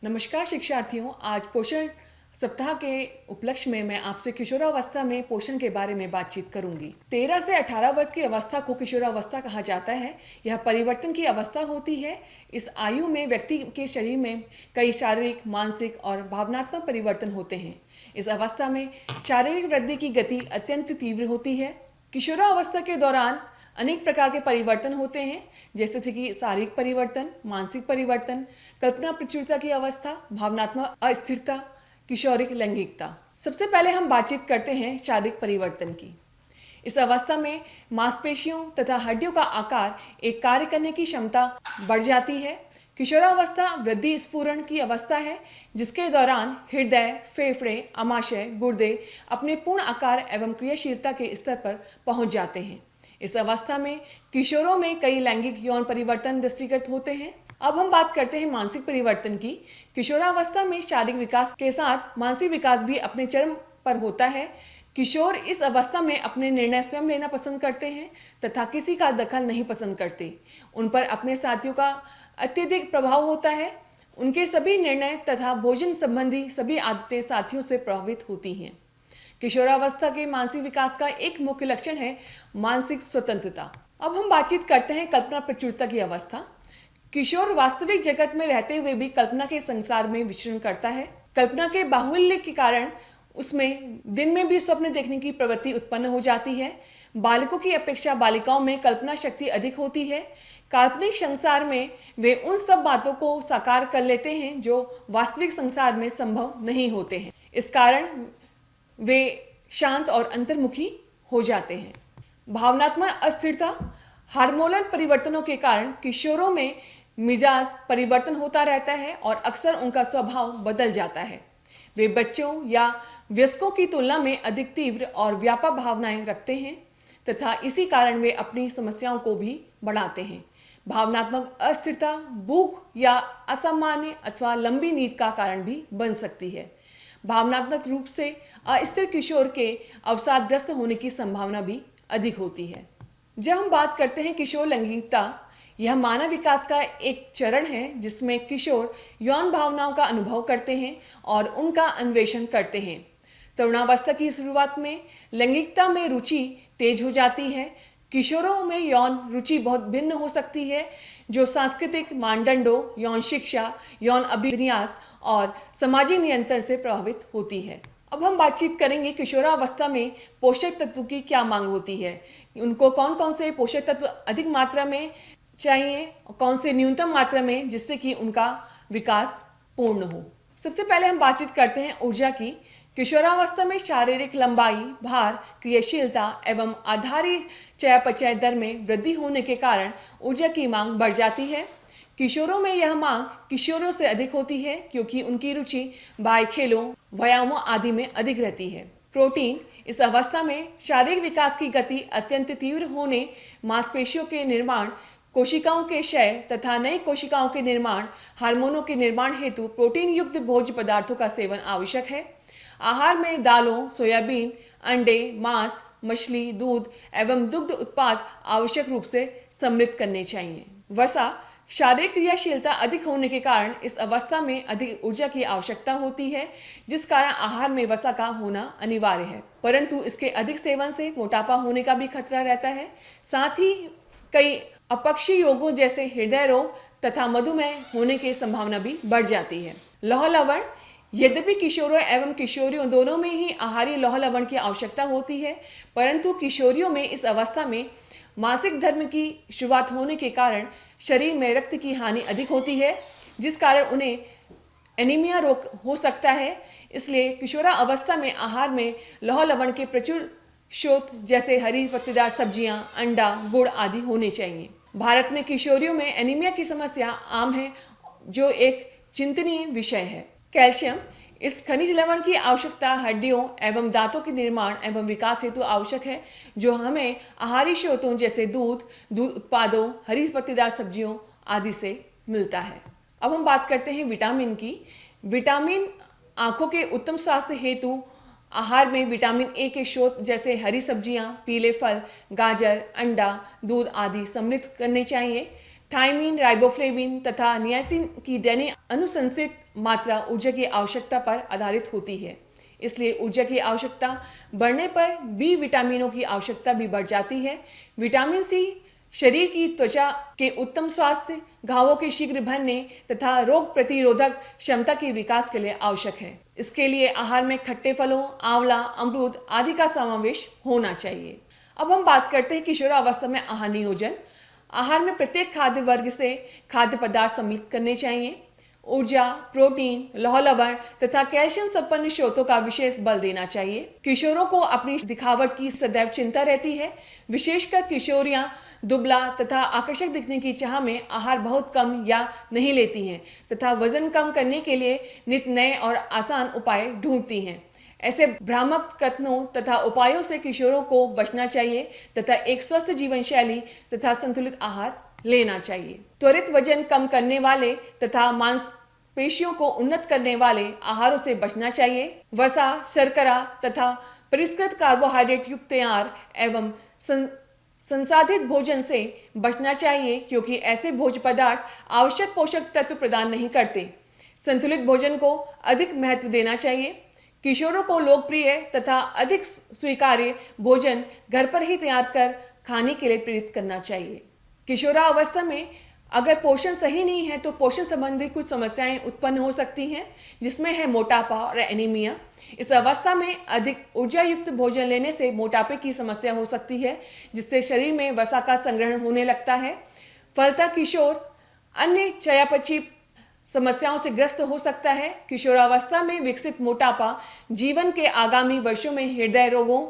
नमस्कार शिक्षार्थियों, आज पोषण सप्ताह के उपलक्ष्य में मैं आपसे किशोरावस्था में पोषण के बारे में बातचीत करूंगी। 13 से 18 वर्ष की अवस्था को किशोरावस्था कहा जाता है। यह परिवर्तन की अवस्था होती है। इस आयु में व्यक्ति के शरीर में कई शारीरिक, मानसिक और भावनात्मक परिवर्तन होते हैं। इस अवस्था में शारीरिक वृद्धि की गति अत्यंत तीव्र होती है। किशोरावस्था के दौरान अनेक प्रकार के परिवर्तन होते हैं, जैसे कि शारीरिक परिवर्तन, मानसिक परिवर्तन, कल्पना प्रचुरता की अवस्था, भावनात्मक अस्थिरता, किशोरिक लैंगिकता। सबसे पहले हम बातचीत करते हैं शारीरिक परिवर्तन की। इस अवस्था में मांसपेशियों तथा हड्डियों का आकार, एक कार्य करने की क्षमता बढ़ जाती है। किशोरावस्था वृद्धि स्फुरण की अवस्था है, जिसके दौरान हृदय, फेफड़े, आमाशय, गुर्दे अपने पूर्ण आकार एवं क्रियाशीलता के स्तर पर पहुंच जाते हैं। इस अवस्था में किशोरों में कई लैंगिक यौन परिवर्तन दृष्टिगत होते हैं। अब हम बात करते हैं मानसिक परिवर्तन की। किशोरावस्था में शारीरिक विकास के साथ मानसिक विकास भी अपने चरम पर होता है। किशोर इस अवस्था में अपने निर्णय स्वयं लेना पसंद करते हैं तथा किसी का दखल नहीं पसंद करते। उन पर अपने साथियों का अत्यधिक प्रभाव होता है। उनके सभी निर्णय तथा भोजन संबंधी सभी आदतें साथियों से प्रभावित होती हैं। किशोरावस्था के मानसिक विकास का एक मुख्य लक्षण है मानसिक स्वतंत्रता। अब हम बातचीत करते हैं कल्पना प्रचुरता की अवस्था। किशोर वास्तविक जगत में रहते हुए भी कल्पना के संसार में विचरण करता है। कल्पना के बाहुल्य के कारण उसमें दिन में भी स्वप्न देखने की प्रवृत्ति उत्पन्न हो जाती है। बालकों की अपेक्षा बालिकाओं में कल्पना शक्ति अधिक होती है। काल्पनिक संसार में वे उन सब बातों को साकार कर लेते हैं जो वास्तविक संसार में संभव नहीं होते हैं। इस कारण वे शांत और अंतर्मुखी हो जाते हैं। भावनात्मक अस्थिरता। हार्मोनल परिवर्तनों के कारण किशोरों में मिजाज परिवर्तन होता रहता है और अक्सर उनका स्वभाव बदल जाता है। वे बच्चों या वयस्कों की तुलना में अधिक तीव्र और व्यापक भावनाएं रखते हैं तथा इसी कारण वे अपनी समस्याओं को भी बढ़ाते हैं। भावनात्मक अस्थिरता भूख या असामान्य अथवा लंबी नींद का कारण भी बन सकती है। भावनात्मक रूप से अस्थिर किशोर के अवसादग्रस्त होने की संभावना भी अधिक होती है। जब हम बात करते हैं किशोर लैंगिकता, यह मानव विकास का एक चरण है जिसमें किशोर यौन भावनाओं का अनुभव करते हैं और उनका अन्वेषण करते हैं। तरुणावस्था की शुरुआत में लैंगिकता में रुचि तेज हो जाती है। किशोरों में यौन रुचि बहुत भिन्न हो सकती है, जो सांस्कृतिक मानदंडों, यौन शिक्षा, यौन अभिविन्यास और सामाजिक नियंत्रण से प्रभावित होती है। अब हम बातचीत करेंगे किशोरावस्था में पोषक तत्व की क्या मांग होती है। उनको कौन कौन से पोषक तत्व अधिक मात्रा में चाहिए और कौन से न्यूनतम मात्रा में, जिससे कि उनका विकास पूर्ण हो। सबसे पहले हम बातचीत करते हैं ऊर्जा की। किशोरावस्था में शारीरिक लंबाई, भार, क्रियाशीलता एवं आधारी चयापचय दर में वृद्धि होने के कारण ऊर्जा की मांग बढ़ जाती है। किशोरों में यह मांग किशोरों से अधिक होती है क्योंकि उनकी रुचि बाह्य खेलों, व्यायामों आदि में अधिक रहती है। प्रोटीन। इस अवस्था में शारीरिक विकास की गति अत्यंत तीव्र होने, मांसपेशियों के निर्माण, कोशिकाओं के क्षय तथा नई कोशिकाओं के निर्माण, हार्मोनों के निर्माण हेतु प्रोटीन युक्त भोज्य पदार्थों का सेवन आवश्यक है। आहार में दालों, सोयाबीन, अंडे, मांस, मछली, दूध एवं दुग्ध उत्पाद आवश्यक रूप से सम्मिलित करने चाहिए। वसा। शारीरिक क्रियाशीलता अधिक होने के कारण इस अवस्था में अधिक ऊर्जा की आवश्यकता होती है, जिस कारण आहार में वसा का होना अनिवार्य है, परंतु इसके अधिक सेवन से मोटापा होने का भी खतरा रहता है। साथ ही कई अपक्षी रोगों जैसे हृदय रोग तथा मधुमेह होने की संभावना भी बढ़ जाती है। लौह लवण। यद्यपि किशोरों एवं किशोरियों दोनों में ही आहारीय लौह लवण की आवश्यकता होती है, परंतु किशोरियों में इस अवस्था में मासिक धर्म की शुरुआत होने के कारण शरीर में रक्त की हानि अधिक होती है, जिस कारण उन्हें एनीमिया रोग हो सकता है। इसलिए किशोरा अवस्था में आहार में लौह लवण के प्रचुर स्रोत जैसे हरी पत्तेदार सब्जियां, अंडा, गुड़ आदि होने चाहिए। भारत में किशोरियों में एनीमिया की समस्या आम है, जो एक चिंतनीय विषय है। कैल्शियम। इस खनिज लवण की आवश्यकता हड्डियों एवं दांतों के निर्माण एवं विकास हेतु आवश्यक है, जो हमें आहारी स्रोतों जैसे दूध, दूध उत्पादों, हरी पत्तेदार सब्जियों आदि से मिलता है। अब हम बात करते हैं विटामिन की। विटामिन आंखों के उत्तम स्वास्थ्य हेतु आहार में विटामिन ए के स्रोत जैसे हरी सब्जियां, पीले फल, गाजर, अंडा, दूध आदि सम्मिलित करने चाहिए। थायमीन, राइबोफ्लेविन तथा नियासिन की दैनिक अनुशंसित मात्रा ऊर्जा की आवश्यकता पर आधारित होती है। इसलिए ऊर्जा की आवश्यकता बढ़ने पर बी विटामिनों की आवश्यकता भी बढ़ जाती है। विटामिन सी शरीर की त्वचा के उत्तम स्वास्थ्य, घावों के शीघ्र भरने तथा रोग प्रतिरोधक क्षमता के विकास के लिए आवश्यक है। इसके लिए आहार में खट्टे फलों, आंवला, अमरूद आदि का समावेश होना चाहिए। अब हम बात करते हैं किशोरावस्था में आहार नियोजन। आहार में प्रत्येक खाद्य वर्ग से खाद्य पदार्थ सम्मिलित करने चाहिए। ऊर्जा, प्रोटीन, लौह लवण तथा कैल्शियम संपन्न स्रोतों का विशेष बल देना चाहिए। किशोरों को अपनी दिखावट की सदैव चिंता रहती है। विशेषकर किशोरियां दुबला तथा आकर्षक दिखने की चाह में आहार बहुत कम या नहीं लेती हैं तथा वजन कम करने के लिए नित नए और आसान उपाय ढूंढती हैं। ऐसे भ्रामक कथनों तथा उपायों से किशोरों को बचना चाहिए तथा एक स्वस्थ जीवन शैली तथा संतुलित आहार लेना चाहिए। त्वरित वजन कम करने वाले तथा मांसपेशियों को उन्नत करने वाले आहारों से बचना चाहिए। वसा, शर्करा तथा परिष्कृत कार्बोहाइड्रेट युक्त तैयार एवं संसाधित भोजन से बचना चाहिए, क्योंकि ऐसे भोज्य पदार्थ आवश्यक पोषक तत्व प्रदान नहीं करते। संतुलित भोजन को अधिक महत्व देना चाहिए। किशोरों को लोकप्रिय तथा अधिक स्वीकार्य भोजन घर पर ही तैयार कर खाने के लिए प्रेरित करना चाहिए। किशोरावस्था में अगर पोषण सही नहीं है तो पोषण संबंधी कुछ समस्याएं उत्पन्न हो सकती हैं, जिसमें है मोटापा और एनीमिया। इस अवस्था में अधिक ऊर्जा युक्त भोजन लेने से मोटापे की समस्या हो सकती है, जिससे शरीर में वसा का संग्रहण होने लगता है। फलतः किशोर अन्य चयापचय समस्याओं से ग्रस्त हो सकता है। किशोरावस्था में विकसित मोटापा जीवन के आगामी वर्षों में हृदय रोगों,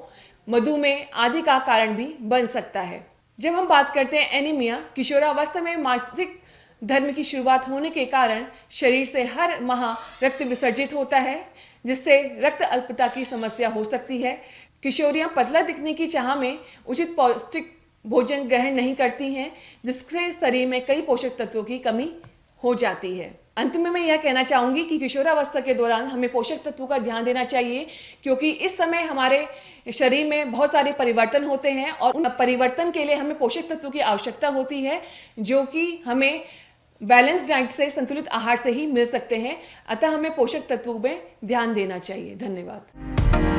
मधुमेह आदि का कारण भी बन सकता है। जब हम बात करते हैं एनीमिया, किशोरावस्था में मासिक धर्म की शुरुआत होने के कारण शरीर से हर माह रक्त विसर्जित होता है, जिससे रक्त अल्पता की समस्या हो सकती है। किशोरियां पतला दिखने की चाह में उचित पौष्टिक भोजन ग्रहण नहीं करती हैं, जिससे शरीर में कई पोषक तत्वों की कमी हो जाती है। अंत में मैं यह कहना चाहूँगी कि किशोरावस्था के दौरान हमें पोषक तत्वों का ध्यान देना चाहिए, क्योंकि इस समय हमारे शरीर में बहुत सारे परिवर्तन होते हैं और उन परिवर्तन के लिए हमें पोषक तत्वों की आवश्यकता होती है, जो कि हमें बैलेंस डाइट से, संतुलित आहार से ही मिल सकते हैं। अतः हमें पोषक तत्वों में ध्यान देना चाहिए। धन्यवाद।